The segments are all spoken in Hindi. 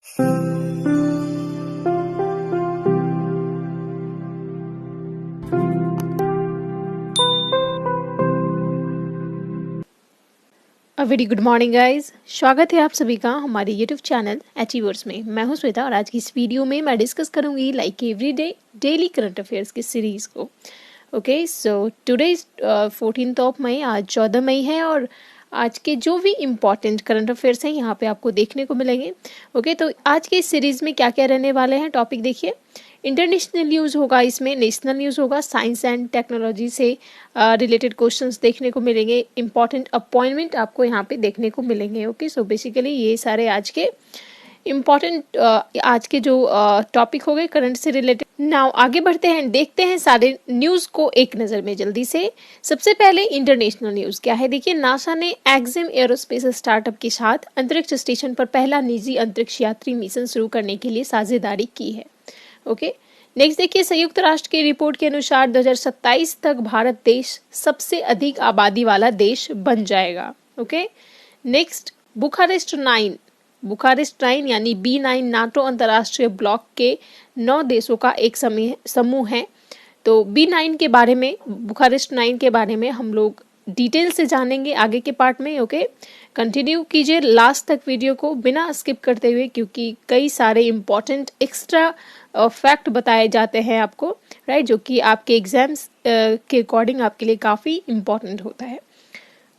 वेरी गुड मॉर्निंग गाइज, स्वागत है आप सभी का हमारे यूट्यूब चैनल अचीवर्स में। मैं हूं श्वेता और आज की इस वीडियो में मैं डिस्कस करूंगी like every day daily current affairs की सीरीज को। Okay, so today is 14th of May, आज 14 मई है और आज के जो भी इम्पॉर्टेंट करंट अफेयर्स हैं यहाँ पे आपको देखने को मिलेंगे। ओके, तो आज के इस सीरीज में क्या क्या रहने वाले हैं टॉपिक देखिए। इंटरनेशनल न्यूज़ होगा, इसमें नेशनल न्यूज़ होगा, साइंस एंड टेक्नोलॉजी से रिलेटेड क्वेश्चंस देखने को मिलेंगे, इंपॉर्टेंट अपॉइंटमेंट आपको यहाँ पे देखने को मिलेंगे। ओके, सो बेसिकली ये सारे आज के इम्पॉर्टेंट आज के जो टॉपिक हो गए करंट से रिलेटेड। नाउ आगे बढ़ते हैं, देखते हैं सारे न्यूज़ को एक नज़र में जल्दी से। सबसे पहले इंटरनेशनल न्यूज़ क्या है देखिए। नासा ने एक्सिम एरोस्पेस स्टार्टअप के साथ अंतरिक्ष स्टेशन पर पहला निजी अंतरिक्ष यात्री मिशन शुरू करने के लिए साझेदारी की है। ओके, नेक्स्ट देखिए, संयुक्त राष्ट्र की रिपोर्ट के अनुसार 2027 तक भारत देश सबसे अधिक आबादी वाला देश बन जाएगा। ओके, नेक्स्ट बुखारेस्ट 9 यानी B9 नाटो अंतर्राष्ट्रीय ब्लॉक के 9 देशों का एक समूह है। तो B9 के बारे में, बुखारेस्ट 9 के बारे में हम लोग डिटेल से जानेंगे आगे के पार्ट में। ओके, कंटिन्यू कीजिए लास्ट तक वीडियो को बिना स्किप करते हुए, क्योंकि कई सारे इम्पॉर्टेंट एक्स्ट्रा फैक्ट बताए जाते हैं आपको, राइट, जो कि आपके एग्जाम्स के अकॉर्डिंग आपके लिए काफ़ी इम्पॉर्टेंट होता है।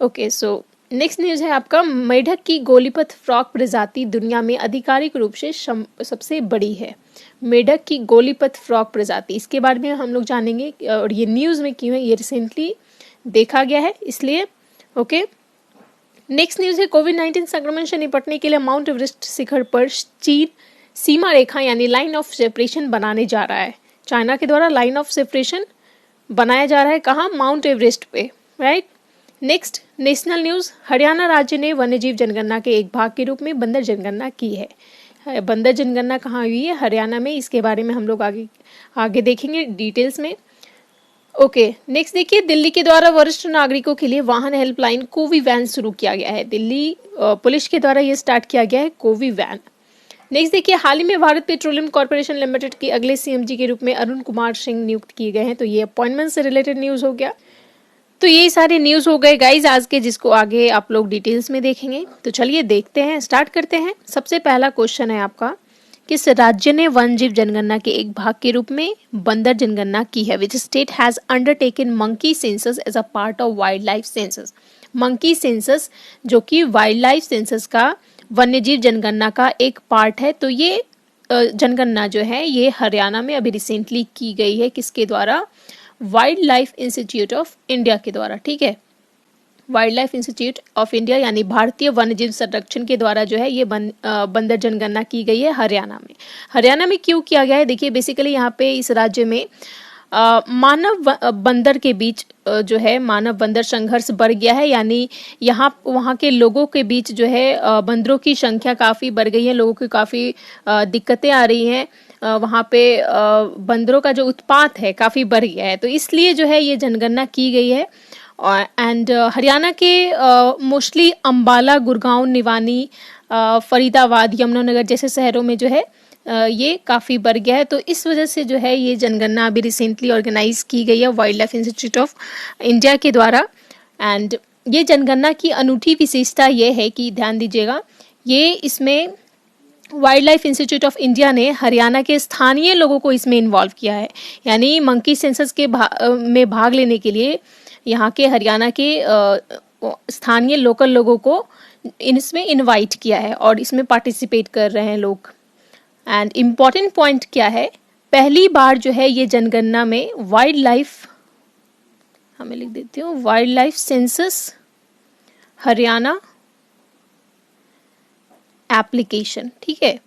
ओके, सो नेक्स्ट न्यूज़ है आपका, मेढक की गोलीपथ फ्रॉग प्रजाति दुनिया में आधिकारिक रूप से सबसे बड़ी है। मेढक की गोलीपथ फ्रॉग प्रजाति, इसके बारे में हम लोग जानेंगे और ये न्यूज़ में क्यों है, ये रिसेंटली देखा गया है इसलिए। ओके, नेक्स्ट न्यूज़ है, कोविड-19 संक्रमण से निपटने के लिए माउंट एवरेस्ट शिखर पर चीन सीमा रेखा यानी लाइन ऑफ सेपरेशन बनाने जा रहा है। चाइना के द्वारा लाइन ऑफ सेपरेशन बनाया जा रहा है, कहाँ, माउंट एवरेस्ट पे, right. Next national news, Haryana राज्य ने वन्यजीव जनगणना के एक भाग के रूप में बंदर जनगणना की है। बंदर जनगणना कहाँ हुई है, हरियाणा में, इसके बारे में हम लोग आगे देखेंगे डिटेल्स में। ओके, नेक्स्ट देखिए, दिल्ली के द्वारा वरिष्ठ नागरिकों के लिए वाहन हेल्पलाइन कोवी वैन शुरू किया गया है। दिल्ली पुलिस के द्वारा ये स्टार्ट किया गया है कोवी वैन। नेक्स्ट देखिए, हाल ही में भारत पेट्रोलियम कॉर्पोरेशन लिमिटेड के अगले CMD के रूप में अरुण कुमार सिंह नियुक्त किए गए हैं। तो ये अपॉइंटमेंट से रिलेटेड न्यूज़ हो गया। तो ये सारे न्यूज़ हो गए गाइज आज के, जिसको आगे आप लोग डिटेल्स में देखेंगे। तो चलिए देखते हैं, स्टार्ट करते हैं। सबसे पहला क्वेश्चन है आपका, किस राज्य ने वन्यजीव जनगणना के एक भाग के रूप में बंदर जनगणना की है। Which state has undertaken monkey census as a part of wildlife census. Monkey census जो कि वाइल्ड लाइफ सेंसस का वन्यजीव जनगणना का एक पार्ट है। तो ये जनगणना जो है ये हरियाणा में अभी रिसेंटली की गई है, किसके द्वारा, wild life institute of India के द्वारा, ठीक है, wild life institute of India यानी भारतीय वन्यजीव संरक्षण के द्वारा जो है ये बंदर जनगणना की गई है हरियाणा में। हरियाणा में क्यों किया गया है देखिए, बेसिकली यहाँ पे इस राज्य में मानव बंदर के बीच जो है मानव बंदर संघर्ष बढ़ गया है, यानी वहाँ के लोगों के बीच जो है बंदरों की संख्या काफ़ी बढ़ गई है, लोगों की काफ़ी दिक्कतें आ रही हैं, वहाँ पे बंदरों का जो उत्पात है काफ़ी बढ़ गया है। तो इसलिए जो है ये जनगणना की गई है। एंड हरियाणा के मोस्टली अंबाला, गुड़गांव, निवानी, फरीदाबाद, यमुनानगर जैसे शहरों में जो है ये काफ़ी बढ़ गया है। तो इस वजह से जो है ये जनगणना अभी रिसेंटली ऑर्गेनाइज की गई है wild life institute of India के द्वारा। एंड ये जनगणना की अनूठी विशेषता ये है कि ध्यान दीजिएगा, ये इसमें wild life institute of India ने हरियाणा के स्थानीय लोगों को इसमें इन्वॉल्व किया है, यानी मंकी सेंसस के में भाग लेने के लिए यहाँ के हरियाणा के स्थानीय लोकल लोगों को इसमें इनवाइट किया है और इसमें पार्टिसिपेट कर रहे हैं लोग। एंड इम्पॉर्टेंट पॉइंट क्या है, पहली बार जो है ये जनगणना में वाइल्ड लाइफ, हमें लिख देती हूँ, wild life census Haryana application, ठीक है।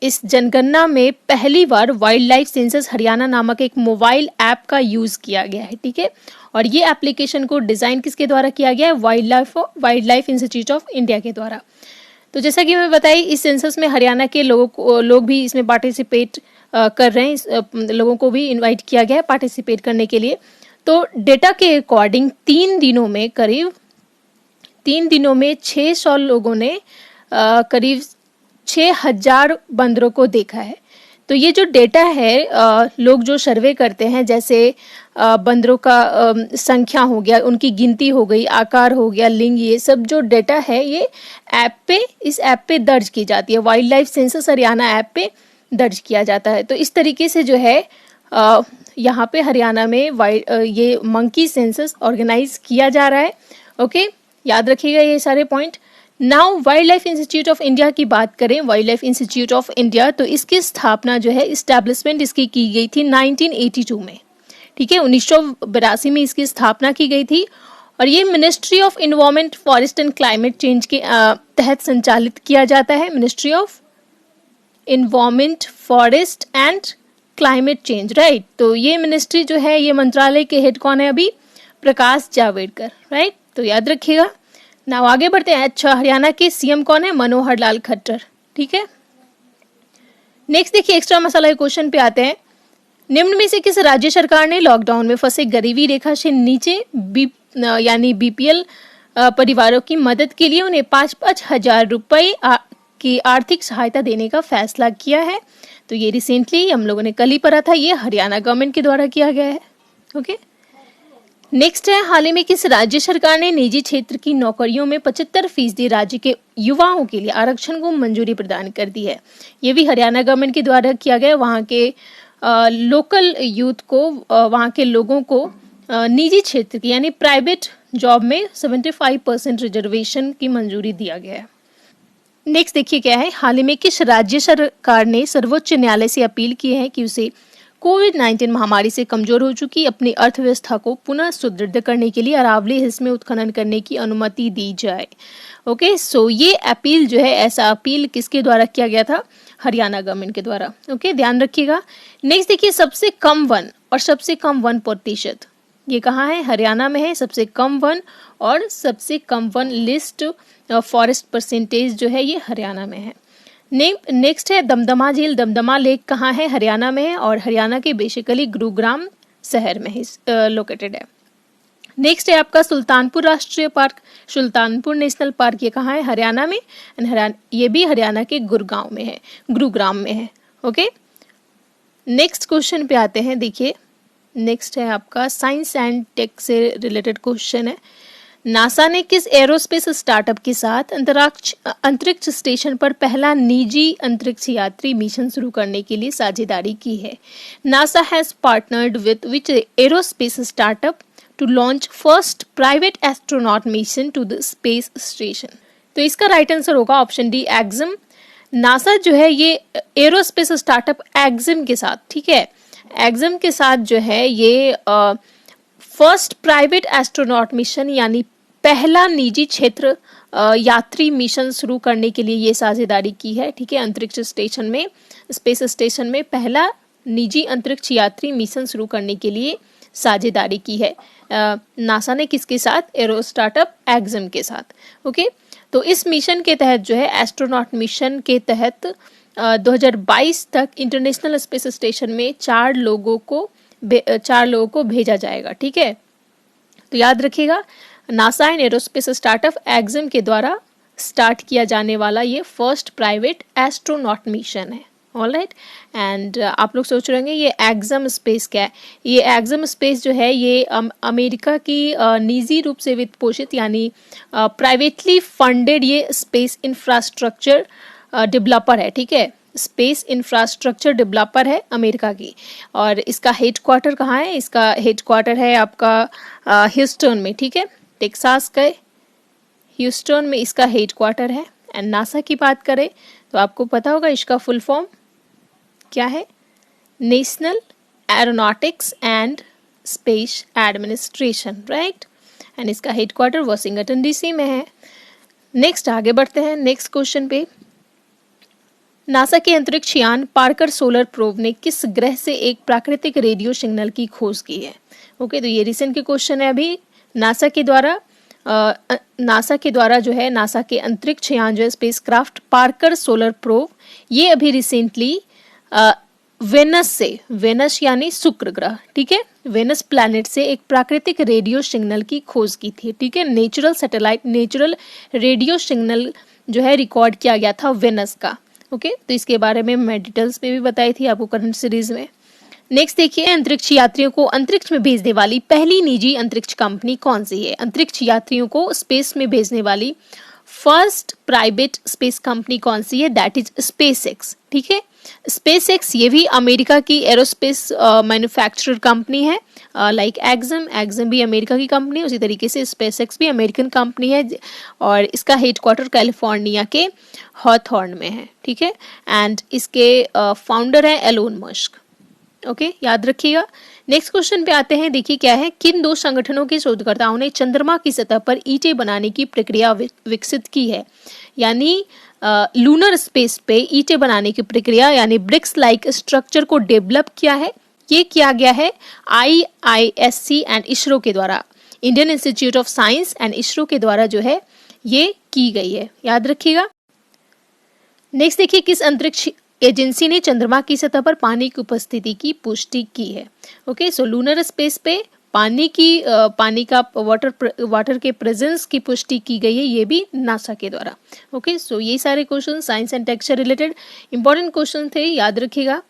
इस जनगणना में पहली बार वाइल्ड लाइफ सेंसस हरियाणा नामक एक मोबाइल ऐप का यूज किया गया है, ठीक है। और ये एप्लीकेशन को डिजाइन किसके द्वारा किया गया है, wild life institute of India के द्वारा। तो जैसा कि मैं बताई, इस सेंसस में हरियाणा के लोग भी इसमें पार्टिसिपेट कर रहे हैं, लोगों को भी इनवाइट किया गया है पार्टिसिपेट करने के लिए। तो डेटा के अकॉर्डिंग 3 दिनों में 600 लोगों ने करीब 6,000 बंदरों को देखा है। तो ये जो डेटा है लोग जो सर्वे करते हैं, जैसे बंदरों का संख्या हो गया, उनकी गिनती हो गई, आकार हो गया, लिंग, ये सब जो डेटा है ये इस ऐप पे दर्ज की जाती है। Wild life census Haryana app पे दर्ज किया जाता है। तो इस तरीके से जो है यहाँ पे हरियाणा में ये मंकी सेंसस ऑर्गेनाइज किया जा रहा है। ओके, याद रखिएगा ये सारे point. Now wild life institute of India की बात करें, wild life institute of India, तो इसकी स्थापना जो है, इस्टेब्लिशमेंट इसकी की गई थी 1982 में। ठीक है, 1982 में इसकी स्थापना की गई थी और ये ministry of environment, forest and climate change के तहत संचालित किया जाता है। Ministry of environment, forest and climate change, right. तो ये मिनिस्ट्री जो है, ये मंत्रालय के हेड कौन है अभी? प्रकाश जावड़ेकर, राइट। तो याद रखिएगा। नाउ आगे बढ़ते हैं। अच्छा, हरियाणा के सीएम कौन है? मनोहर लाल खट्टर। ठीक है, नेक्स्ट देखिए, एक्स्ट्रा मसाला क्वेश्चन पे आते हैं। निम्न में से किस राज्य सरकार ने लॉकडाउन में फंसे गरीबी रेखा से नीचे यानी बीपीएल परिवारों की मदद के लिए उन्हें 5-5 हजार रुपए की आर्थिक सहायता देने का फैसला किया है? तो ये रिसेंटली हम लोगों ने कल ही पढ़ा था, ये हरियाणा गवर्नमेंट के द्वारा किया गया है। ओके, नेक्स्ट है, हाल ही में किस राज्य सरकार ने निजी क्षेत्र की नौकरियों में 75% राज्य के युवाओं के लिए आरक्षण को मंजूरी प्रदान कर दी है? ये भी हरियाणा गवर्नमेंट के द्वारा किया गया। वहाँ के लोकल यूथ को, वहाँ के लोगों को निजी क्षेत्र की यानी प्राइवेट जॉब में 75% रिजर्वेशन की मंजूरी दिया गया है। नेक्स्ट देखिए क्या है, हाल ही में किस राज्य सरकार ने सर्वोच्च न्यायालय से अपील की है कि उसे कोविड-19 महामारी से कमजोर हो चुकी अपनी अर्थव्यवस्था को पुनः सुदृढ़ करने के लिए अरावली हिल्स में उत्खनन करने की अनुमति दी जाए? ओके, सो ये अपील जो है, ऐसा अपील किसके द्वारा किया गया था? हरियाणा गवर्नमेंट के द्वारा। ओके, ध्यान रखिएगा। नेक्स्ट देखिए, सबसे कम वन और सबसे कम 1%, ये कहाँ है? हरियाणा में है। सबसे कम वन और सबसे कम वन लिस्ट फॉरेस्ट परसेंटेज जो है, ये हरियाणा में है। नेक्स्ट है दमदमा झील, दमदमा लेक कहाँ है? हरियाणा में है और हरियाणा के बेसिकली गुरुग्राम शहर में लोकेटेड है। नेक्स्ट है आपका सुल्तानपुर राष्ट्रीय पार्क, सुल्तानपुर नेशनल पार्क, ये कहाँ है? हरियाणा में। ये भी हरियाणा के गुरुग्राम में है। ओके, नेक्स्ट क्वेश्चन पे आते हैं। देखिए, नेक्स्ट है आपका साइंस एंड टेक से रिलेटेड क्वेश्चन है। नासा ने किस एरोस्पेस स्टार्टअप के साथ अंतरिक्ष स्टेशन पर पहला निजी अंतरिक्ष यात्री मिशन शुरू करने के लिए साझेदारी की है? NASA has partnered with which aerospace startup to launch first private astronaut mission to the space station? तो इसका राइट आंसर होगा ऑप्शन डी, एक्सम। नासा जो है ये एरोस्पेस स्टार्टअप एक्सम के साथ, ठीक है, एक्सम के साथ जो है ये फर्स्ट प्राइवेट एस्ट्रोनॉट मिशन यानी पहला निजी क्षेत्र यात्री मिशन शुरू करने के लिए ये साझेदारी की है। ठीक है, अंतरिक्ष स्टेशन में, स्पेस स्टेशन में पहला निजी अंतरिक्ष यात्री मिशन शुरू करने के लिए साझेदारी की है नासा ने। किसके साथ? एरो स्टार्टअप एक्सम के साथ। ओके, तो इस मिशन के तहत जो है, एस्ट्रोनॉट मिशन के तहत 2022 तक इंटरनेशनल स्पेस स्टेशन में 4 लोगों को भेजा जाएगा। ठीक है, तो याद रखिएगा, नासा एंड एरोस्पेस स्टार्टअप एक्सम के द्वारा स्टार्ट किया जाने वाला ये फर्स्ट प्राइवेट एस्ट्रोनॉट मिशन है। ऑलराइट, एंड आप लोग सोच रहे होंगे ये एक्सम स्पेस क्या है? ये एक्सम स्पेस जो है ये अमेरिका की निजी रूप से वित्त पोषित यानी प्राइवेटली फंडेड ये स्पेस इंफ्रास्ट्रक्चर डेवलपर है। ठीक है, स्पेस इंफ्रास्ट्रक्चर डेवलपर है अमेरिका की। और इसका हेडक्वार्टर कहाँ है? इसका हेडक्वार्टर है आपका ह्यूस्टन में। ठीक है, टेक्सास के ह्यूस्टन में इसका हेडक्वार्टर है। एंड नासा की बात करें तो आपको पता होगा इसका फुल फॉर्म क्या है? National aeronautics and space administration, right. And इसका हेडक्वार्टर वाशिंगटन डीसी में है। नेक्स्ट आगे बढ़ते हैं नेक्स्ट क्वेश्चन पे। नासा के अंतरिक्ष यान पार्कर सोलर प्रोब ने किस ग्रह से एक प्राकृतिक रेडियो सिग्नल की खोज की है? ओके, तो ये रिसेंट के क्वेश्चन है। अभी नासा के द्वारा जो है, नासा के अंतरिक्ष यान जो है स्पेसक्राफ्ट पार्कर सोलर प्रोब, ये अभी रिसेंटली वेनस यानी शुक्र ग्रह, ठीक है, वेनस प्लैनेट से एक प्राकृतिक रेडियो सिग्नल की खोज की थी। ठीक है, नेचुरल रेडियो सिग्नल जो है रिकॉर्ड किया गया था वेनस का। ओके, तो इसके बारे में मैं डिटेल्स में भी बताई थी आपको करंट सीरीज में। नेक्स्ट देखिए, अंतरिक्ष यात्रियों को अंतरिक्ष में भेजने वाली पहली निजी अंतरिक्ष कंपनी कौन सी है? अंतरिक्ष यात्रियों को स्पेस में भेजने वाली फर्स्ट प्राइवेट स्पेस कंपनी कौन सी है? That is SpaceX. ठीक है, स्पेसएक्स ये भी अमेरिका की एरोस्पेस मैन्युफैक्चरर कंपनी है, लाइक एग्जम भी अमेरिका की कंपनी है, उसी तरीके से स्पेसएक्स भी अमेरिकन कंपनी है और इसका हेडक्वार्टर कैलिफोर्निया के हॉथॉर्न में है। ठीक है, एंड इसके फाउंडर है एलोन मस्क। ओके, याद रखिएगा। नेक्स्ट क्वेश्चन पे आते हैं, देखिए क्या है, किन दो संगठनों के शोधकर्ताओं ने चंद्रमा की सतह पर ईंटें बनाने की प्रक्रिया विकसित की है? यानी लूनर स्पेस पे ईंटें बनाने की प्रक्रिया यानी ब्रिक्स लाइक स्ट्रक्चर को डेवलप किया है। ये किया गया है IISc एंड इसरो के द्वारा, Indian institute of science and ISRO के द्वारा जो है ये की गई है, याद रखिएगा। नेक्स्ट देखिए, किस अंतरिक्ष एजेंसी ने चंद्रमा की सतह पर पानी की उपस्थिति की पुष्टि की है? ओके, सो लूनर स्पेस पे पानी का वाटर के प्रेजेंस की पुष्टि की गई है, ये भी नासा के द्वारा। ओके, सो ये सारे question science and texture related important question थे, याद रखिएगा।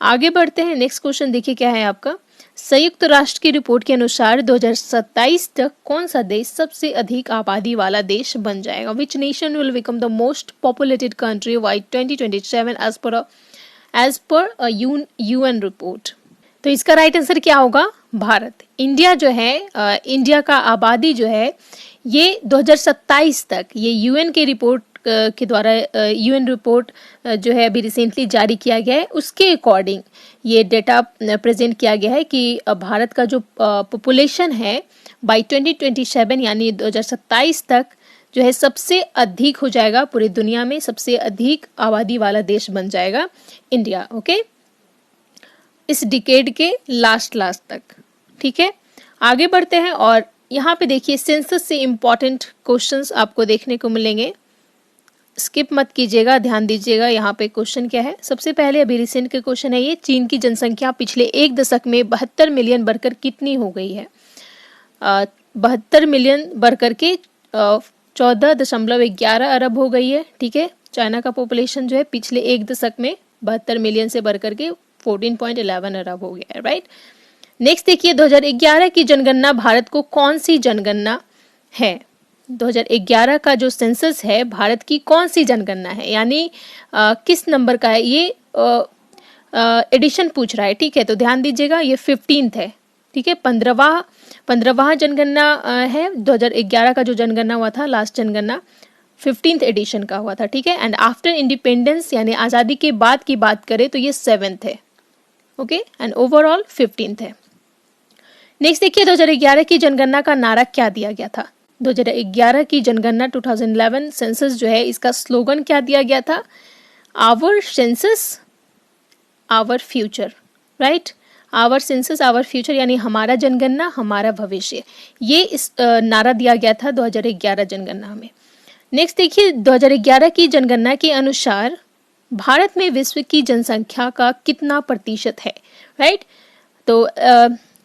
आगे बढ़ते हैं, नेक्स्ट क्वेश्चन देखिए क्या है आपका, संयुक्त राष्ट्र की रिपोर्ट के अनुसार 2027 तक कौन सा देश सबसे अधिक आबादी वाला देश बन जाएगा? Which nation will become the most populated country by 2027 as per UN report? तो इसका राइट आंसर क्या होगा? भारत। इंडिया जो है, इंडिया का आबादी जो है ये 2027 तक, ये UN के रिपोर्ट के द्वारा UN रिपोर्ट जो है अभी रिसेंटली जारी किया गया है, उसके अकॉर्डिंग ये डेटा प्रेजेंट किया गया है कि भारत का जो पॉपुलेशन है बाय 2027 यानी 2027 तक जो है सबसे अधिक हो जाएगा, पूरी दुनिया में सबसे अधिक आबादी वाला देश बन जाएगा इंडिया। ओके, इस डिकेड के लास्ट तक। ठीक है, आगे बढ़ते हैं और यहाँ पे देखिए सेंसस से इंपॉर्टेंट क्वेश्चंस आपको देखने को मिलेंगे, स्किप मत कीजिएगा, ध्यान दीजिएगा। यहाँ पे क्वेश्चन क्या है, सबसे पहले अभी रिसेंट के क्वेश्चन है ये, चीन की जनसंख्या पिछले एक दशक में 72 मिलियन बढ़कर कितनी हो गई है? 72 मिलियन बढ़कर के 14.11 अरब हो गई है। ठीक है, चाइना का पॉपुलेशन जो है पिछले एक दशक में 72 मिलियन से बढ़कर के 14.11 अरब हो गया है, राइट। नेक्स्ट देखिए, 2011 की जनगणना भारत को कौन सी जनगणना है? 2011 का जो सेंसस है भारत की कौन सी जनगणना है, यानी किस नंबर का है ये? एडिशन पूछ रहा है। ठीक है, तो ध्यान दीजिएगा, ये 15th है। ठीक है, 15वां जनगणना है। 2011 का जो जनगणना हुआ था, लास्ट जनगणना 15th एडिशन का हुआ था। ठीक है, एंड आफ्टर इंडिपेंडेंस यानी आज़ादी के बाद की बात करें तो ये 7th है। ओके, एंड ओवरऑल 15th है। नेक्स्ट देखिए, 2011 की जनगणना का नारा क्या दिया गया था? 2011 की जनगणना 2011 सेंसस जो है, इसका स्लोगन क्या दिया गया था? Our census our future, right. Our census our future यानी हमारा जनगणना हमारा भविष्य, ये इस नारा दिया गया था 2011 जनगणना में। नेक्स्ट देखिए, 2011 की जनगणना के अनुसार भारत में विश्व की जनसंख्या का कितना प्रतिशत है, राइट। तो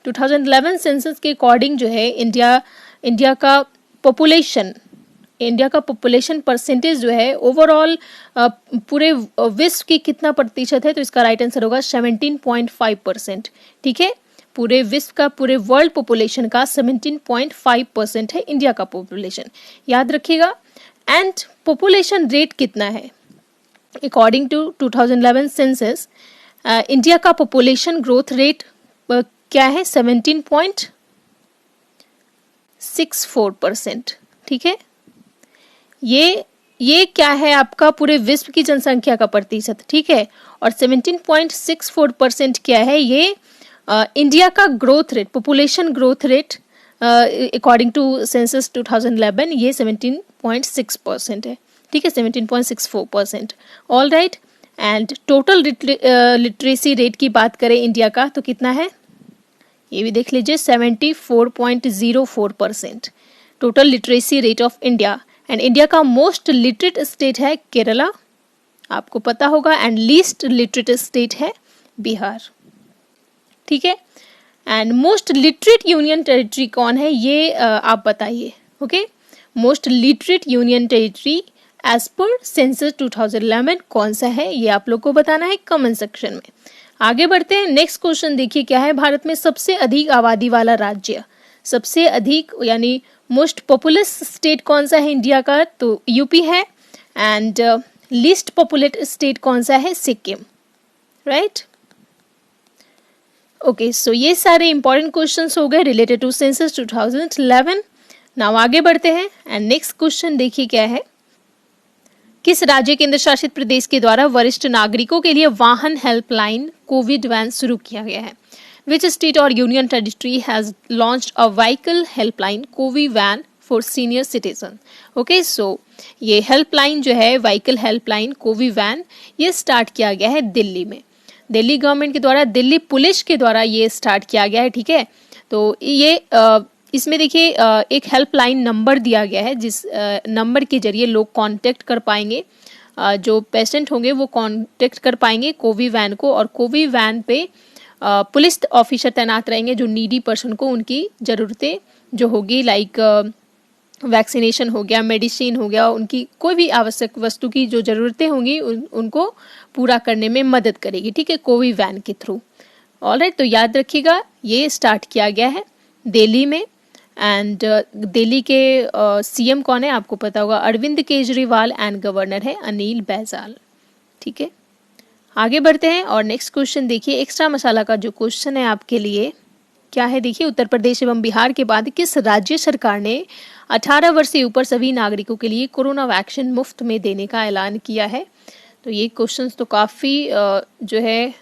2011 सेंसस के अकॉर्डिंग जो है इंडिया का पॉपुलेशन परसेंटेज जो है ओवरऑल पूरे विश्व की कितना प्रतिशत है? तो इसका राइट आंसर होगा 17.5%। ठीक है, पूरे विश्व का, पूरे वर्ल्ड पॉपुलेशन का 17.5% है इंडिया का पॉपुलेशन, याद रखिएगा। एंड पॉपुलेशन रेट कितना है? अकॉर्डिंग टू 2011 सेंसस इंडिया का पॉपुलेशन ग्रोथ रेट क्या है? 17.64%। ठीक है, ये क्या है आपका? पूरे विश्व की जनसंख्या का प्रतिशत। ठीक है, और 17.64% क्या है? ये इंडिया का growth rate, population growth rate according to census 2011 ये 17.6% है। ठीक है, 17.64%। All right, and total literacy rate की बात करें इंडिया का तो कितना है? ये भी देख लीजिए, 74.04% total literacy rate of India. And India का मोस्ट लिटरेट स्टेट है केरला, आपको पता होगा, एंड लीस्ट लिटरेट स्टेट है बिहार। ठीक है, and most literate union territory कौन है ये आप बताइए। Okay, most literate union territory as per census 2011 कौन सा है, ये आप लोग को बताना है कमेंट सेक्शन में। आगे बढ़ते हैं, नेक्स्ट क्वेश्चन देखिए क्या है। भारत में सबसे अधिक आबादी वाला राज्य, सबसे अधिक यानी मोस्ट पॉपुलस स्टेट कौन सा है इंडिया का, तो यूपी है। एंड लीस्ट पॉपुलेटेड स्टेट कौन सा है, सिक्किम, राइट। ओके, सो ये सारे इंपॉर्टेंट क्वेश्चंस हो गए रिलेटेड टू सेंसस 2011। नाउ आगे बढ़ते हैं एंड नेक्स्ट क्वेश्चन देखिए क्या है। किस राज्य केंद्र शासित प्रदेश के द्वारा वरिष्ठ नागरिकों के लिए वाहन हेल्पलाइन कोविड वैन शुरू किया गया है? विच स्टेट और union territory has launched a vehicle helpline Covid van for senior citizen? Okay, so ये हेल्पलाइन जो है व्हीकल हेल्पलाइन कोविड वैन, ये स्टार्ट किया गया है दिल्ली में। दिल्ली गवर्नमेंट के द्वारा, दिल्ली पुलिस के द्वारा ये स्टार्ट किया गया है, ठीक है। तो ये इसमें देखिए एक हेल्पलाइन नंबर दिया गया है, जिस नंबर के जरिए लोग कांटेक्ट कर पाएंगे, जो पेशेंट होंगे वो कांटेक्ट कर पाएंगे कोविड वैन को, और कोविड वैन पे पुलिस ऑफिसर तैनात रहेंगे जो नीडी पर्सन को उनकी ज़रूरतें जो होगी, लाइक वैक्सीनेशन हो गया, मेडिसिन हो गया, उनकी कोई भी आवश्यक वस्तु की जो ज़रूरतें होंगी उनको पूरा करने में मदद करेगी, ठीक है, कोविड वैन के थ्रू। ऑलराइट, तो याद रखिएगा ये स्टार्ट किया गया है दिल्ली में। एंड दिल्ली के सीएम कौन है आपको पता होगा, अरविंद केजरीवाल, एंड गवर्नर है अनिल बैजल, ठीक है। आगे बढ़ते हैं और नेक्स्ट क्वेश्चन देखिए। एक्स्ट्रा मसाला का जो क्वेश्चन है आपके लिए क्या है, देखिए उत्तर प्रदेश एवं बिहार के बाद किस राज्य सरकार ने 18 वर्ष से ऊपर सभी नागरिकों के लिए कोरोना वैक्सीन मुफ्त में देने का ऐलान किया है? तो ये क्वेश्चंस तो काफ़ी जो है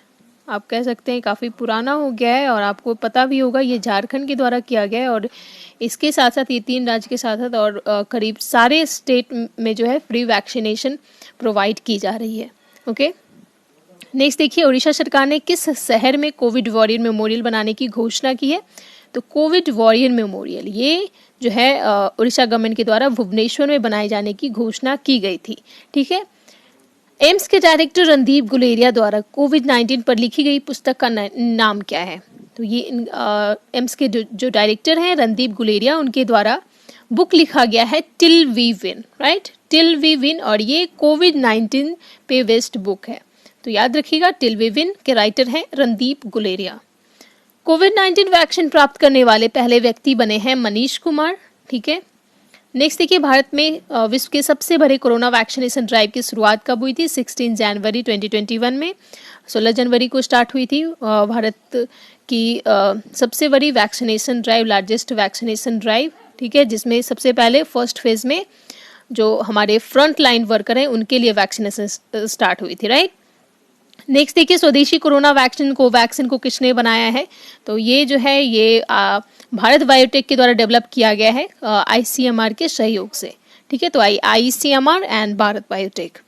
आप कह सकते हैं काफ़ी पुराना हो गया है, और आपको पता भी होगा ये झारखंड के द्वारा किया गया है, और इसके साथ साथ ये 3 राज्य के साथ साथ और करीब सारे स्टेट में जो है फ्री वैक्सीनेशन प्रोवाइड की जा रही है। ओके, नेक्स्ट देखिए, उड़ीसा सरकार ने किस शहर में कोविड वॉरियर मेमोरियल बनाने की घोषणा की है? तो कोविड वॉरियर मेमोरियल ये जो है उड़ीसा गवर्नमेंट के द्वारा भुवनेश्वर में बनाए जाने की घोषणा की गई थी, ठीक है। एम्स के डायरेक्टर रणदीप गुलेरिया द्वारा कोविड-19 पर लिखी गई पुस्तक का नाम क्या है? तो ये एम्स के जो डायरेक्टर हैं रणदीप गुलेरिया, उनके द्वारा बुक लिखा गया है till we win, right, till we win, और ये कोविड-19 पे बेस्ड बुक है। तो याद रखिएगा टिल वी विन के राइटर हैं रणदीप गुलेरिया। कोविड-19 वैक्सीन प्राप्त करने वाले पहले व्यक्ति बने हैं मनीष कुमार, ठीक है। नेक्स्ट देखिए, भारत में विश्व के सबसे बड़े कोरोना वैक्सीनेशन ड्राइव की शुरुआत कब हुई थी? 16 जनवरी 2021 में। 16 जनवरी को स्टार्ट हुई थी भारत की सबसे बड़ी vaccination drive, largest vaccination drive, ठीक है, जिसमें सबसे पहले फर्स्ट फेज में जो हमारे फ्रंट लाइन वर्कर हैं उनके लिए वैक्सीनेशन स्टार्ट हुई थी, राइट। नेक्स्ट देखिए, स्वदेशी कोरोना वैक्सीन को किसने बनाया है? तो ये जो है ये भारत बायोटेक के द्वारा डेवलप किया गया है आईसीएमआर के सहयोग से, ठीक है। तो आईसीएमआर एंड भारत बायोटेक।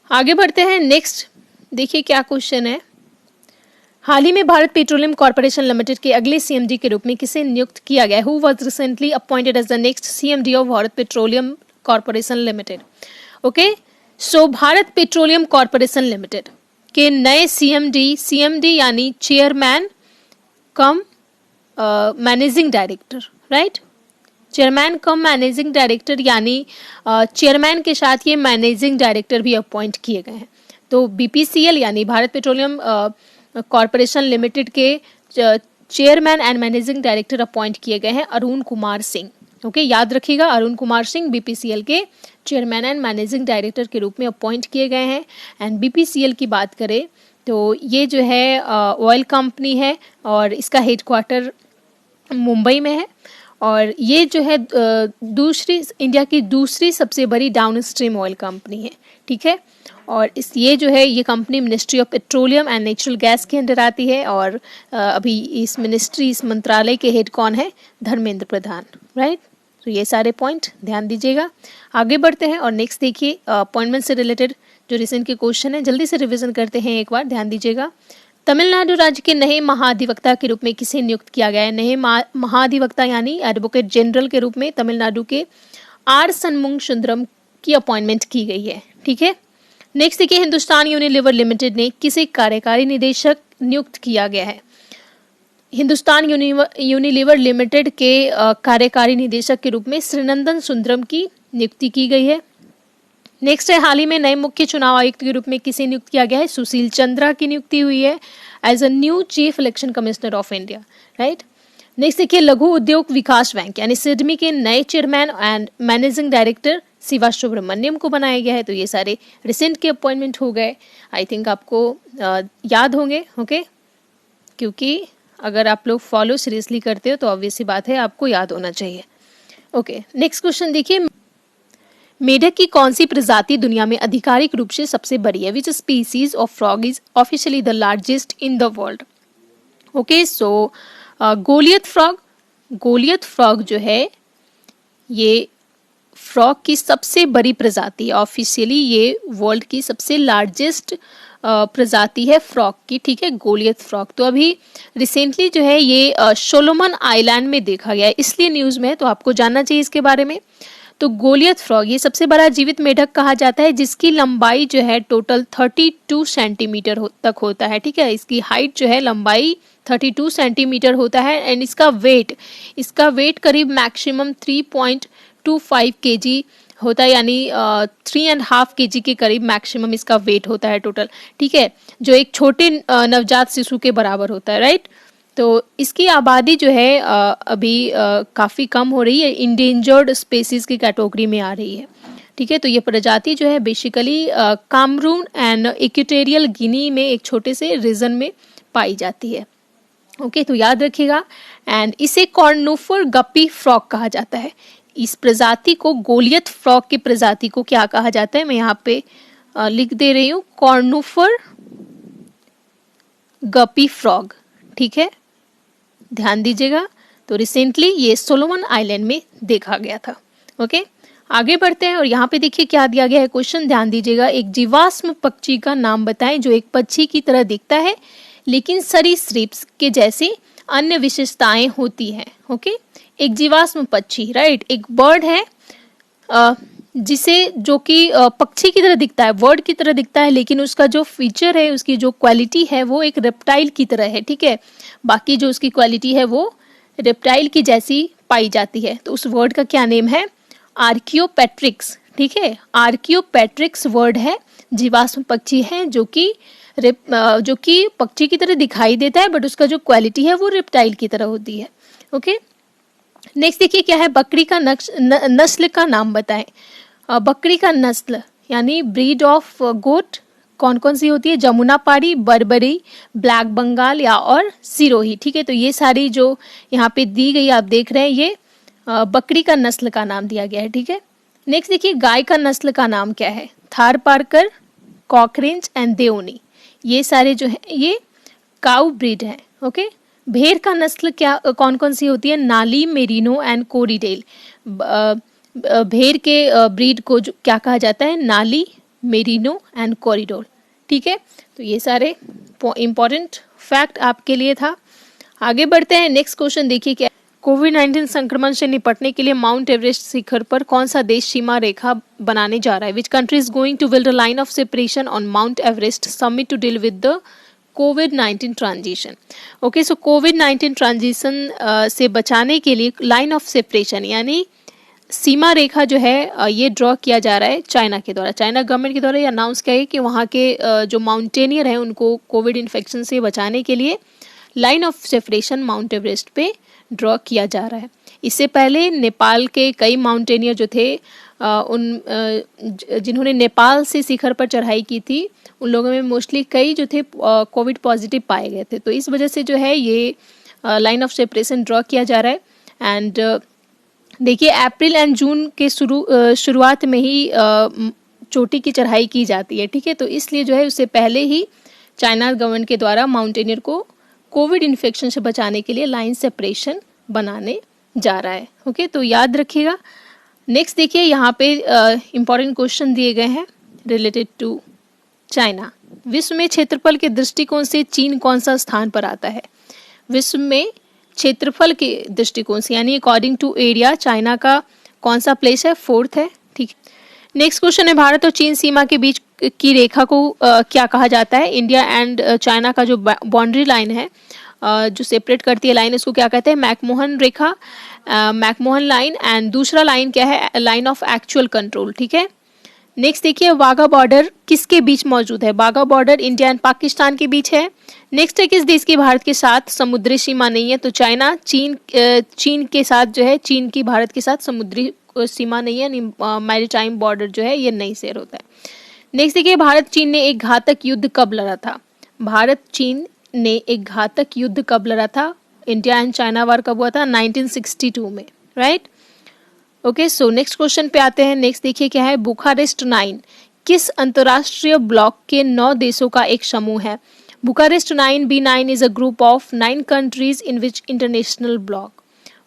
आगे बढ़ते हैं, नेक्स्ट देखिए क्या क्वेश्चन है। हाल ही में भारत पेट्रोलियम कॉर्पोरेशन लिमिटेड के अगले सीएमडी के रूप में किसे नियुक्त किया गया? Who was recently appointed as the next CMD of Bharat petroleum corporation limited? Okay, so Bharat petroleum corporation limited के नए सीएमडी यानी chairman cum managing director, right, chairman cum managing director, यानी चेयरमैन के साथ ये मैनेजिंग डायरेक्टर भी अपॉइंट किए गए हैं। तो बीपीसीएल यानी भारत पेट्रोलियम कॉर्पोरेशन लिमिटेड के chairman and managing director appoint किए गए हैं अरुण कुमार सिंह। ओके, याद रखिएगा अरुण कुमार सिंह बीपीसीएल के चेयरमैन एंड मैनेजिंग डायरेक्टर के रूप में अपॉइंट किए गए हैं। एंड बीपीसीएल की बात करें तो ये जो है ऑयल कंपनी है और इसका हेडक्वार्टर मुंबई में है, और ये जो है इंडिया की दूसरी सबसे बड़ी डाउनस्ट्रीम ऑयल कंपनी है, ठीक है। और ये company ministry of petroleum and natural gas के अंडर आती है, और अभी इस मंत्रालय के हेड कौन है? धर्मेंद्र प्रधान, राइट। तो ये सारे पॉइंट ध्यान दीजिएगा। आगे बढ़ते हैं और नेक्स्ट देखिए अपॉइंटमेंट से रिलेटेड जो रिसेंट के क्वेश्चन है, जल्दी से रिवीजन करते हैं एक बार, ध्यान दीजिएगा। तमिलनाडु राज्य के नए महाधिवक्ता के रूप में किसे नियुक्त किया गया है? नए महाधिवक्ता यानी एडवोकेट जनरल के रूप में तमिलनाडु के आर सन्मुख सुंदरम की अपॉइंटमेंट की गई है, ठीक है। नेक्स्ट देखिए, हिंदुस्तान यूनिलीवर लिमिटेड ने किसे कार्यकारी निदेशक नियुक्त किया गया है? हिंदुस्तान यूनिलीवर लिमिटेड के कार्यकारी निदेशक के रूप में श्रीनंदन सुंदरम की नियुक्ति की गई है। नेक्स्ट है, हाल ही में नए मुख्य चुनाव आयुक्त के रूप में किसे नियुक्त किया गया है? सुशील चंद्रा की नियुक्ति हुई है as a new chief election commissioner of India, right. Next देखिए, लघु उद्योग विकास बैंक यानी सिडमी के नए chairman and managing director Shiva Subramaniam को बनाया गया है। तो ये सारे रिसेंट के अपॉइंटमेंट हो गए, आई थिंक आपको याद होंगे, ओके, क्योंकि अगर आप लोग फॉलो सीरियसली करते हो तो ऑब्वियस सी बात है आपको याद होना चाहिए। ओके, नेक्स्ट क्वेश्चन देखिए, मेढक की कौन सी प्रजाति दुनिया में आधिकारिक रूप से सबसे बड़ी है? Which species of frog is officially the largest in the world? Okay, so Goliath frog जो है ये फ्रॉग की सबसे बड़ी प्रजाति है। ऑफिशियली ये वर्ल्ड की सबसे लार्जेस्ट प्रजाति है फ्रॉग की, ठीक है, गोलियत फ्रॉग। तो अभी रिसेंटली जो है ये सोलोमन आइलैंड में देखा गया है, इसलिए न्यूज़ में है, तो आपको जानना चाहिए इसके बारे में। तो गोलियत फ्रॉग ये सबसे बड़ा जीवित मेढक कहा जाता है, जिसकी लंबाई जो है टोटल 32 सेंटीमीटर तक होता है, ठीक है। इसकी हाइट जो है लंबाई 32 सेंटीमीटर होता है एंड इसका वेट करीब मैक्सिमम 3.25 केजी होता है, यानी 3.5 केजी के करीब मैक्सिमम इसका वेट होता है टोटल, ठीक है, जो एक छोटे नवजात शिशु के बराबर होता है, राइट। तो इसकी आबादी जो है अभी काफ़ी कम हो रही है, इंडेंजर्ड स्पेसीज की कैटेगरी में आ रही है, ठीक है। तो ये प्रजाति जो है बेसिकली कामरून एंड इक्वेटोरियल गिनी में एक छोटे से रीजन में पाई जाती है, ओके, तो याद रखिएगा। एंड इसे कॉर्नोफर गप्पी फ्रॉग कहा जाता है। इस प्रजाति को, गोलियत फ्रॉग की प्रजाति को क्या कहा जाता है? मैं यहाँ पे लिख दे रही हूँ, कॉर्नोफर गप्पी फ्रॉग, ठीक है, ध्यान दीजिएगा। तो रिसेंटली ये सोलोमन आइलैंड में देखा गया था, ओके। आगे बढ़ते हैं और यहाँ पे देखिए क्या दिया गया है क्वेश्चन, ध्यान दीजिएगा। एक जीवाश्म पक्षी का नाम बताएं जो एक पक्षी की तरह दिखता है लेकिन सरीसृप के जैसे अन्य विशेषताएं होती हैं, ओके। एक जीवाश्म पक्षी, राइट, एक बर्ड है जिसे, जो कि पक्षी की तरह दिखता है, बर्ड की तरह दिखता है, लेकिन उसका जो फीचर है, उसकी जो क्वालिटी है वो एक रेप्टाइल की तरह है, ठीक है। बाकी जो उसकी क्वालिटी है वो रेप्टाइल की जैसी पाई जाती है। तो उस वर्ड का क्या नेम है? आर्कियोपेट्रिक्स, ठीक है, आर्कियोपेट्रिक्स वर्ड है, जीवाश्म पक्षी है जो कि पक्षी की तरह दिखाई देता है, बट उसका जो क्वालिटी है वो रेप्टाइल की तरह होती है, ओके। नेक्स्ट देखिए क्या है, बकरी का नस्ल का नाम बताएं। बकरी का नस्ल यानी ब्रीड ऑफ गोट कौन कौन सी होती है? जमुनापारी, बर्बरी, ब्लैक बंगाल या और सिरोही, ठीक है। तो ये सारी जो यहाँ पे दी गई आप देख रहे हैं, ये बकरी का नस्ल का नाम दिया गया है, ठीक है। नेक्स्ट देखिए, गाय का नस्ल का नाम क्या है? थारपारकर, कॉकरेंज एंड देओनी, ये सारे जो है ये काउ ब्रीड है, ओके। भेड़ का नस्ल क्या कौन कौन सी होती है? नाली, मेरिनो एंड कोरिडेल। भेड़ के ब्रीड को जो क्या कहा जाता है? नाली, मेरिनो एंड कॉरिडोर, ठीक है। तो ये सारे इंपॉर्टेंट फैक्ट आपके लिए था। आगे बढ़ते हैं, नेक्स्ट क्वेश्चन देखिए क्या, कोविड-19 संक्रमण से निपटने के लिए माउंट एवरेस्ट शिखर पर कौन सा देश सीमा रेखा बनाने जा रहा है? Which country is going to build a line of separation on mount Everest summit to deal with the कोविड-19 ट्रांजिशन। ओके, सो कोविड-19 ट्रांजिशन से बचाने के लिए लाइन ऑफ सेपरेशन यानी सीमा रेखा जो है ये ड्रॉ किया जा रहा है चाइना के द्वारा, चाइना गवर्नमेंट के द्वारा ये अनाउंस किया है कि वहाँ के जो माउंटेनियर हैं उनको कोविड इन्फेक्शन से बचाने के लिए line of separation mount Everest पे ड्रॉ किया जा रहा है। इससे पहले नेपाल के कई माउंटेनियर जो थे जिन्होंने नेपाल से शिखर पर चढ़ाई की थी, उन लोगों में मोस्टली कई जो थे कोविड पॉजिटिव पाए गए थे। तो इस वजह से जो है ये लाइन ऑफ सेपरेशन ड्रॉ किया जा रहा है। एंड देखिए अप्रैल एंड जून के शुरुआत में ही चोटी की चढ़ाई की जाती है, ठीक है। तो इसलिए जो है उससे पहले ही चाइना गवर्नमेंट के द्वारा माउंटेनियर को कोविड इन्फेक्शन से बचाने के लिए लाइन सेपरेशन बनाने जा रहा है, ओके। तो याद रखिएगा। नेक्स्ट देखिए यहाँ पे इम्पॉर्टेंट क्वेश्चन दिए गए हैं रिलेटेड टू चाइना। विश्व में क्षेत्रफल के दृष्टिकोण से चीन कौन सा स्थान पर आता है? विश्व में क्षेत्रफल के दृष्टिकोण से यानी अकॉर्डिंग टू एरिया चाइना का कौन सा प्लेस है? 4th है, ठीक है। नेक्स्ट क्वेश्चन है, भारत और चीन सीमा के बीच की रेखा को क्या कहा जाता है? इंडिया एंड चाइना का जो बाउंड्री लाइन है जो सेपरेट करती है लाइन, इसको क्या कहते हैं? McMahon Rekha, McMahon line. And दूसरा लाइन क्या है? लाइन ऑफ एक्चुअल कंट्रोल, ठीक है। नेक्स्ट देखिए वाघा बॉर्डर किसके बीच मौजूद है? Wagah border India and Pakistan के बीच है। नेक्स्ट है किस देश की भारत के साथ समुद्री सीमा नहीं है? तो चाइना, चीन के साथ जो है, चीन की भारत के साथ समुद्री सीमा नहीं है, मैरीटाइम बॉर्डर जो है ये नहीं शेयर होता है। नेक्स्ट देखिए भारत चीन ने एक घातक युद्ध कब लड़ा था? भारत चीन ने एक घातक युद्ध कब लड़ा था? इंडिया एंड चाइना वार कब हुआ था? 1962 में, right. Okay, so next question पे आते हैं। नेक्स्ट देखिए क्या है? बुखारेस्ट 9 किस अंतरराष्ट्रीय ब्लॉक के 9 देशों का एक समूह है? Bucharest 9 B9 is a group of 9 countries in which international bloc.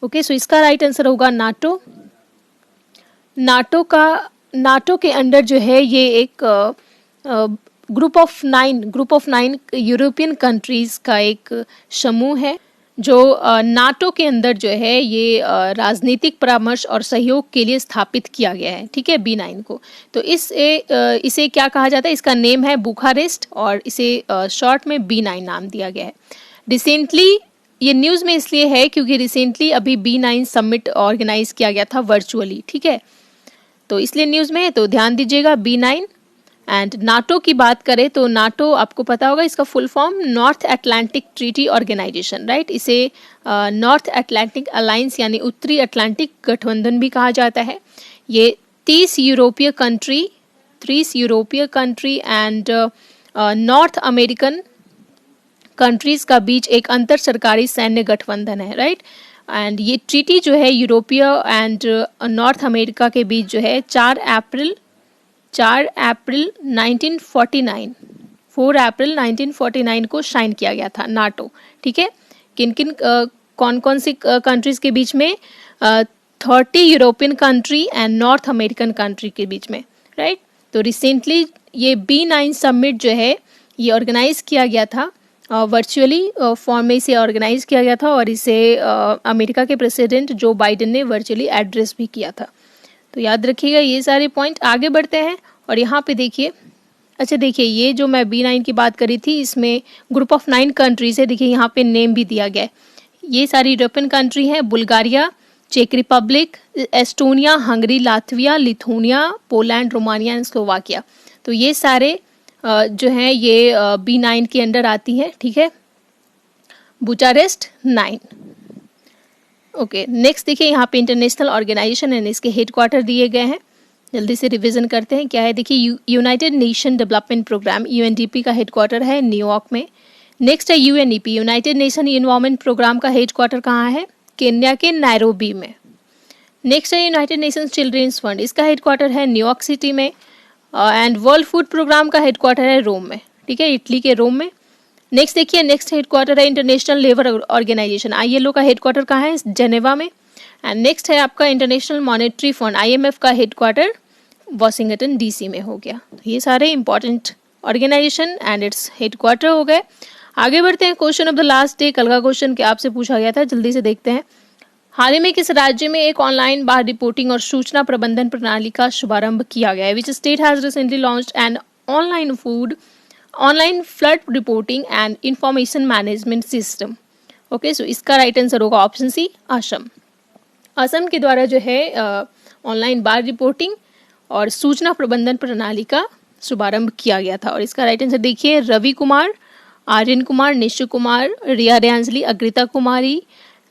Okay, so इसका राइट आंसर होगा नाटो। नाटो के अंडर जो है ये एक ग्रुप ऑफ 9 यूरोपियन कंट्रीज का एक समूह है जो नाटो के अंदर जो है ये राजनीतिक परामर्श और सहयोग के लिए स्थापित किया गया है, ठीक है, B9 को। तो इसे क्या कहा जाता है? इसका नेम है बुखारेस्ट और इसे शॉर्ट में B9 नाम दिया गया है। रिसेंटली ये न्यूज़ में इसलिए है क्योंकि रिसेंटली अभी B9 समिट ऑर्गेनाइज किया गया था वर्चुअली, ठीक है, तो इसलिए न्यूज़ में है, तो ध्यान दीजिएगा B9। एंड नाटो की बात करें तो नाटो आपको पता होगा इसका full form north Atlantic treaty organisation, right. इसे नॉर्थ अटलांटिक अलायंस यानी उत्तरी अटलांटिक गठबंधन भी कहा जाता है। ये 30 यूरोपीय country and north American countries का बीच एक अंतर सरकारी सैन्य गठबंधन है, राइट। एंड ये ट्रीटी जो है यूरोपीय एंड नॉर्थ अमेरिका के बीच जो है 4 अप्रैल 1949 को साइन किया गया था नाटो, ठीक है। कौन कौन सी कंट्रीज के बीच में? 30 European country and north American country के बीच में, राइट। तो रिसेंटली ये B9 समिट जो है ये ऑर्गेनाइज किया गया था वर्चुअली फॉर्म में इसे ऑर्गेनाइज किया गया था और इसे अमेरिका के प्रेसिडेंट जो बाइडेन ने वर्चुअली एड्रेस भी किया था। तो याद रखिएगा ये सारे पॉइंट। आगे बढ़ते हैं और यहाँ पे देखिए, अच्छा देखिए ये जो मैं B9 की बात करी थी इसमें ग्रुप ऑफ 9 कंट्रीज है, देखिए यहाँ पे नेम भी दिया गया है। ये सारी यूरोपियन कंट्री हैं, बुल्गारिया, चेक Republic, Estonia, Hungary, Latvia, Lithuania, Poland, Romania and Slovakia. तो ये सारे जो हैं ये B9 के अंडर आती हैं, ठीक है, बुचारेस्ट 9। ओके, नेक्स्ट देखिए यहाँ पे इंटरनेशनल ऑर्गेनाइजेशन एंड इसके हेडक्वार्टर दिए गए हैं। जल्दी से रिवीजन करते हैं क्या है। देखिए United Nation development programme UNDP का हेडक्वार्टर है न्यूयॉर्क में। नेक्स्ट है UNEP, United Nation environment programme का हेडक्वार्टर कहाँ है? केन्या के नायरोबी में। नेक्स्ट है यूनाइटेड नेशंस चिल्ड्रंस फंड, इसका हेडक्वार्टर है न्यूयॉर्क सिटी में। एंड वर्ल्ड फूड प्रोग्राम का हेडक्वार्टर है रोम में, ठीक है, इटली के रोम में। नेक्स्ट देखिए नेक्स्ट हेडक्वार्टर है इंटरनेशनल लेबर ऑर्गेनाइजेशन ILO का हेडक्वार्टर कहाँ है? जेनेवा में। एंड नेक्स्ट है आपका इंटरनेशनल मॉनेटरी फंड IMF का हेडक्वार्टर वाशिंगटन DC में हो गया। ये सारे important organisation and its headquarter हो गए। आगे बढ़ते हैं, question of the last day, कल का क्वेश्चन क्या आपसे पूछा गया था, जल्दी से देखते हैं। हाल ही में किस राज्य में एक ऑनलाइन बाढ़ रिपोर्टिंग और सूचना प्रबंधन प्रणाली का शुभारंभ किया गया है? Which state has recently launched an online flood reporting and information management system. Okay, so इसका राइट आंसर होगा ऑप्शन सी, असम। असम के द्वारा जो है ऑनलाइन बाढ़ रिपोर्टिंग और सूचना प्रबंधन प्रणाली का शुभारंभ किया गया था। और इसका राइट आंसर देखिए रवि कुमार, आर्यन कुमार, निशु कुमार, रिया रेंजली, अग्रिता कुमारी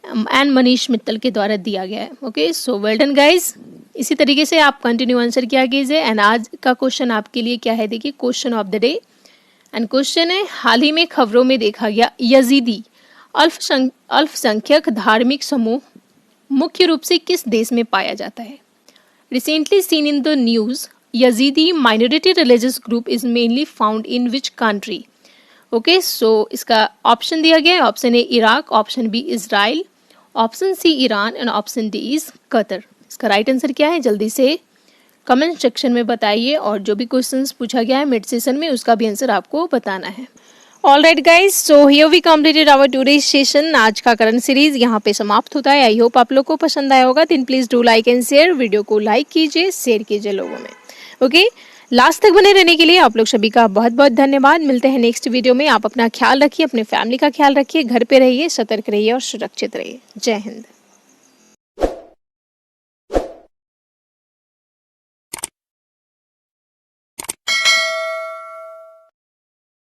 एंड मनीष मित्तल के द्वारा दिया गया है। Okay, so well done guys. इसी तरीके से आप कंटिन्यू आंसर किया कीजिए। एंड आज का क्वेश्चन आपके लिए क्या है, देखिए question of the day. And question है, हाल ही में खबरों में देखा गया यजीदी अल्पसंख्यक धार्मिक समूह मुख्य रूप से किस देश में पाया जाता है? Recently seen in the news, Yazidi minority religious group is mainly found in which country? Okay, so इसका ऑप्शन दिया गया है। Option A Iraq, option B Israel, option C Iran and option D is Qatar. इसका राइट आंसर क्या है, जल्दी से कमेंट सेक्शन में बताइए। और जो भी क्वेश्चंस पूछा गया है मिड सेशन में उसका भी आंसर आपको बताना है। All right guys, so here we completed our today's session. आज का करंट सीरीज यहाँ पे समाप्त होता है। आई होप आप लोग को पसंद आया होगा। Then please do like and share, video को लाइक कीजिए, शेयर कीजिए लोगों में। ओके, लास्ट तक बने रहने के लिए आप लोग सभी का बहुत बहुत धन्यवाद। मिलते हैं नेक्स्ट वीडियो में। आप अपना ख्याल रखिए, अपने फैमिली का ख्याल रखिए, घर पे रहिए, सतर्क रहिए और सुरक्षित रहिए। जय हिंद।